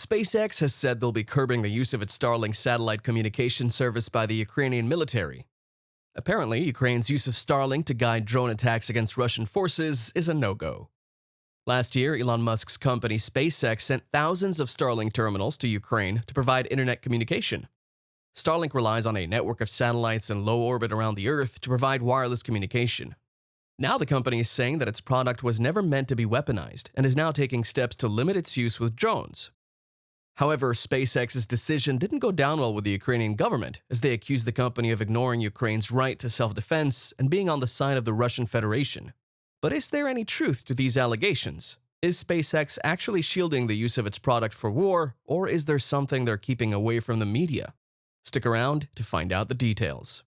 SpaceX has said they'll be curbing the use of its Starlink satellite communication service by the Ukrainian military. Apparently, Ukraine's use of Starlink to guide drone attacks against Russian forces is a no-go. Last year, Elon Musk's company SpaceX sent thousands of Starlink terminals to Ukraine to provide internet communication. Starlink relies on a network of satellites in low orbit around the Earth to provide wireless communication. Now the company is saying that its product was never meant to be weaponized and is now taking steps to limit its use with drones. However, SpaceX's decision didn't go down well with the Ukrainian government, as they accused the company of ignoring Ukraine's right to self-defense and being on the side of the Russian Federation. But is there any truth to these allegations? Is SpaceX actually shielding the use of its product for war, or is there something they're keeping away from the media? Stick around to find out the details.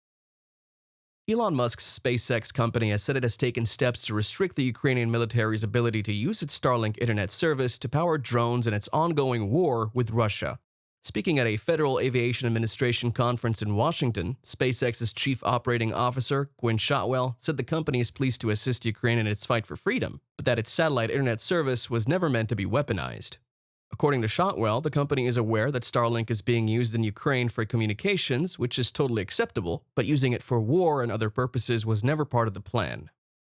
Elon Musk's SpaceX company has said it has taken steps to restrict the Ukrainian military's ability to use its Starlink internet service to power drones in its ongoing war with Russia. Speaking at a Federal Aviation Administration conference in Washington, SpaceX's chief operating officer, Gwynne Shotwell, said the company is pleased to assist Ukraine in its fight for freedom, but that its satellite internet service was never meant to be weaponized. According to Shotwell, the company is aware that Starlink is being used in Ukraine for communications, which is totally acceptable, but using it for war and other purposes was never part of the plan.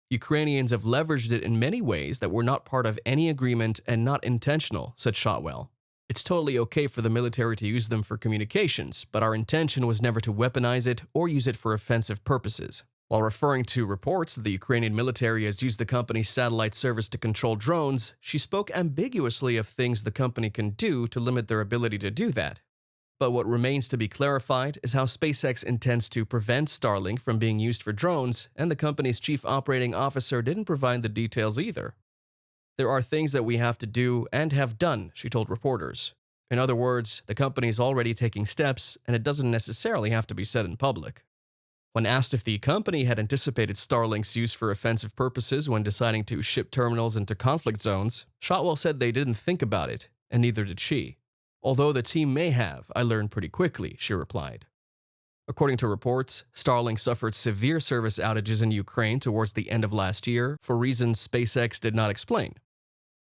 Ukrainians have leveraged it in many ways that were not part of any agreement and not intentional, said Shotwell. It's totally okay for the military to use them for communications, but our intention was never to weaponize it or use it for offensive purposes. While referring to reports that the Ukrainian military has used the company's satellite service to control drones, she spoke ambiguously of things the company can do to limit their ability to do that. But what remains to be clarified is how SpaceX intends to prevent Starlink from being used for drones, and the company's chief operating officer didn't provide the details either. There are things that we have to do and have done, she told reporters. In other words, the company is already taking steps, and it doesn't necessarily have to be said in public. When asked if the company had anticipated Starlink's use for offensive purposes when deciding to ship terminals into conflict zones, Shotwell said they didn't think about it, and neither did she. Although the team may have, I learned pretty quickly, she replied. According to reports, Starlink suffered severe service outages in Ukraine towards the end of last year for reasons SpaceX did not explain.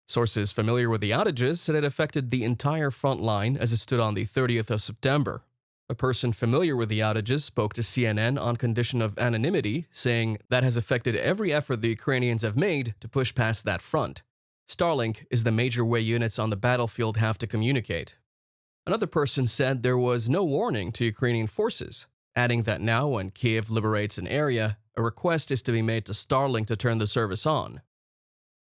Sources familiar with the outages said it affected the entire front line as it stood on the 30th of September. A person familiar with the outages spoke to CNN on condition of anonymity, saying that has affected every effort the Ukrainians have made to push past that front. Starlink is the major way units on the battlefield have to communicate. Another person said there was no warning to Ukrainian forces, adding that now when Kiev liberates an area, a request is to be made to Starlink to turn the service on.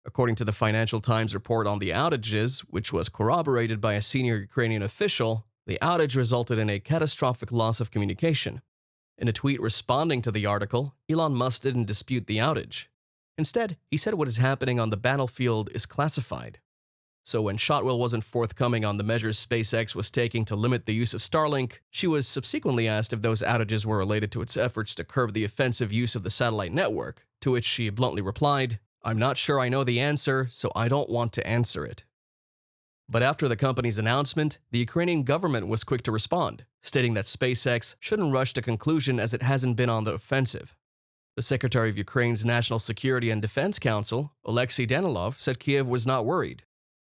According to the Financial Times report on the outages, which was corroborated by a senior Ukrainian official, the outage resulted in a catastrophic loss of communication. In a tweet responding to the article, Elon Musk didn't dispute the outage. Instead, he said what is happening on the battlefield is classified. So when Shotwell wasn't forthcoming on the measures SpaceX was taking to limit the use of Starlink, she was subsequently asked if those outages were related to its efforts to curb the offensive use of the satellite network, to which she bluntly replied, "I'm not sure I know the answer, so I don't want to answer it." But after the company's announcement, the Ukrainian government was quick to respond, stating that SpaceX shouldn't rush to conclusion as it hasn't been on the offensive. The Secretary of Ukraine's National Security and Defense Council, Oleksiy Danilov, said Kiev was not worried.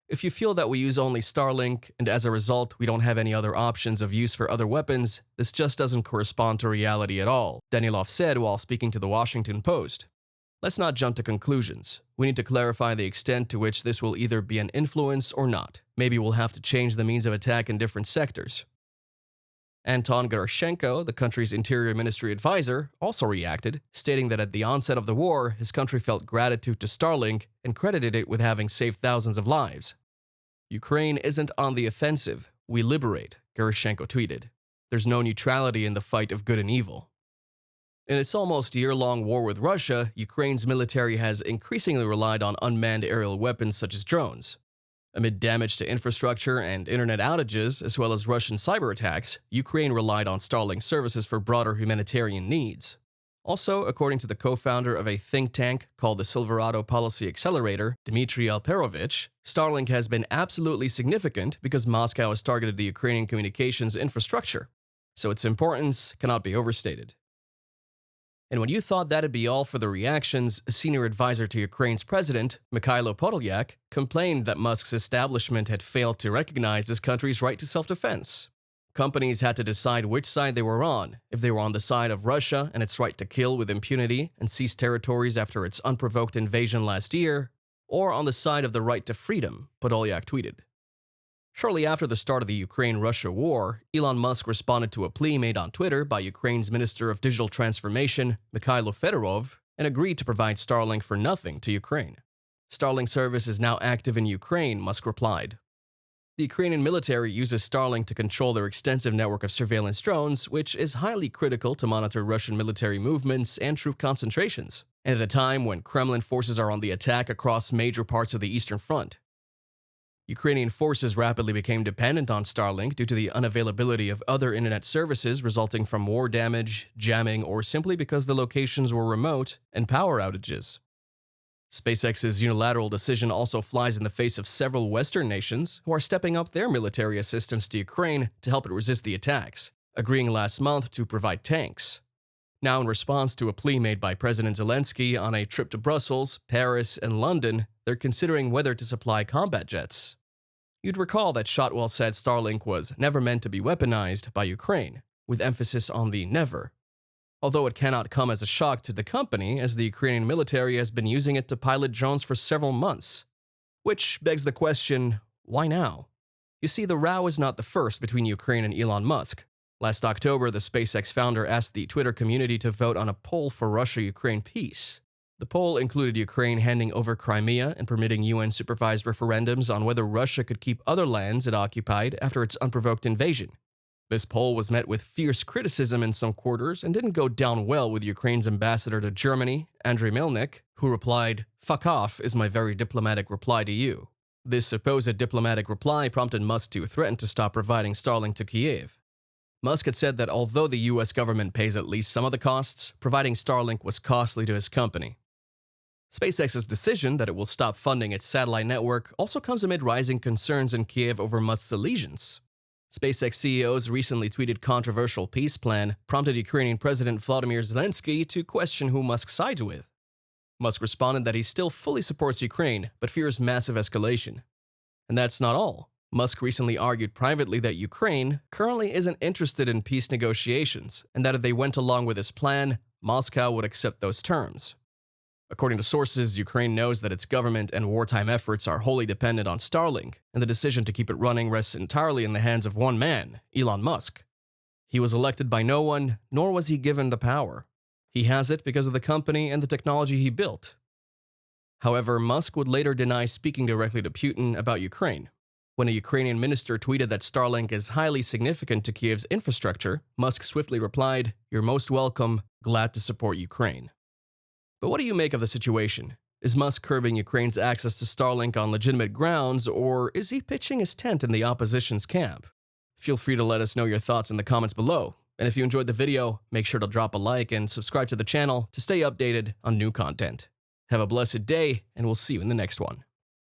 "If you feel that we use only Starlink, and as a result we don't have any other options of use for other weapons, this just doesn't correspond to reality at all," Danilov said while speaking to the Washington Post. "Let's not jump to conclusions. We need to clarify the extent to which this will either be an influence or not. Maybe we'll have to change the means of attack in different sectors." Anton Gerashenko, the country's Interior Ministry advisor, also reacted, stating that at the onset of the war, his country felt gratitude to Starlink and credited it with having saved thousands of lives. "Ukraine isn't on the offensive. We liberate," Gerashenko tweeted. "There's no neutrality in the fight of good and evil." In its almost year-long war with Russia, Ukraine's military has increasingly relied on unmanned aerial weapons such as drones. Amid damage to infrastructure and internet outages, as well as Russian cyber attacks, Ukraine relied on Starlink services for broader humanitarian needs. Also, according to the co-founder of a think tank called the Silverado Policy Accelerator, Dmitry Alperovich, Starlink has been absolutely significant because Moscow has targeted the Ukrainian communications infrastructure, so its importance cannot be overstated. And when you thought that'd be all for the reactions, a senior advisor to Ukraine's president, Mikhailo Podolyak, complained that Musk's establishment had failed to recognize his country's right to self-defense. Companies had to decide which side they were on, if they were on the side of Russia and its right to kill with impunity and seize territories after its unprovoked invasion last year, or on the side of the right to freedom, Podolyak tweeted. Shortly after the start of the Ukraine-Russia war, Elon Musk responded to a plea made on Twitter by Ukraine's Minister of Digital Transformation, Mikhailo Fedorov, and agreed to provide Starlink for nothing to Ukraine. Starlink service is now active in Ukraine, Musk replied. The Ukrainian military uses Starlink to control their extensive network of surveillance drones, which is highly critical to monitor Russian military movements and troop concentrations, and at a time when Kremlin forces are on the attack across major parts of the Eastern Front. Ukrainian forces rapidly became dependent on Starlink due to the unavailability of other internet services resulting from war damage, jamming, or simply because the locations were remote and power outages. SpaceX's unilateral decision also flies in the face of several Western nations who are stepping up their military assistance to Ukraine to help it resist the attacks, agreeing last month to provide tanks. Now, in response to a plea made by President Zelensky on a trip to Brussels, Paris, and London, they're considering whether to supply combat jets. You'd recall that Shotwell said Starlink was never meant to be weaponized by Ukraine, with emphasis on the never. Although it cannot come as a shock to the company, as the Ukrainian military has been using it to pilot drones for several months. Which begs the question, why now? You see, the row is not the first between Ukraine and Elon Musk. Last October, the SpaceX founder asked the Twitter community to vote on a poll for Russia-Ukraine peace. The poll included Ukraine handing over Crimea and permitting UN-supervised referendums on whether Russia could keep other lands it occupied after its unprovoked invasion. This poll was met with fierce criticism in some quarters and didn't go down well with Ukraine's ambassador to Germany, Andriy Melnik, who replied, "Fuck off is my very diplomatic reply to you." This supposed diplomatic reply prompted Musk to threaten to stop providing Starlink to Kyiv. Musk had said that although the US government pays at least some of the costs, providing Starlink was costly to his company. SpaceX's decision that it will stop funding its satellite network also comes amid rising concerns in Kyiv over Musk's allegiance. SpaceX CEO's recently tweeted controversial peace plan prompted Ukrainian President Volodymyr Zelensky to question who Musk sides with. Musk responded that he still fully supports Ukraine, but fears massive escalation. And that's not all. Musk recently argued privately that Ukraine currently isn't interested in peace negotiations, and that if they went along with his plan, Moscow would accept those terms. According to sources, Ukraine knows that its government and wartime efforts are wholly dependent on Starlink, and the decision to keep it running rests entirely in the hands of one man, Elon Musk. He was elected by no one, nor was he given the power. He has it because of the company and the technology he built. However, Musk would later deny speaking directly to Putin about Ukraine. When a Ukrainian minister tweeted that Starlink is highly significant to Kyiv's infrastructure, Musk swiftly replied, "You're most welcome, glad to support Ukraine." But what do you make of the situation? Is Musk curbing Ukraine's access to Starlink on legitimate grounds, or is he pitching his tent in the opposition's camp? Feel free to let us know your thoughts in the comments below. And if you enjoyed the video, make sure to drop a like and subscribe to the channel to stay updated on new content. Have a blessed day, and we'll see you in the next one.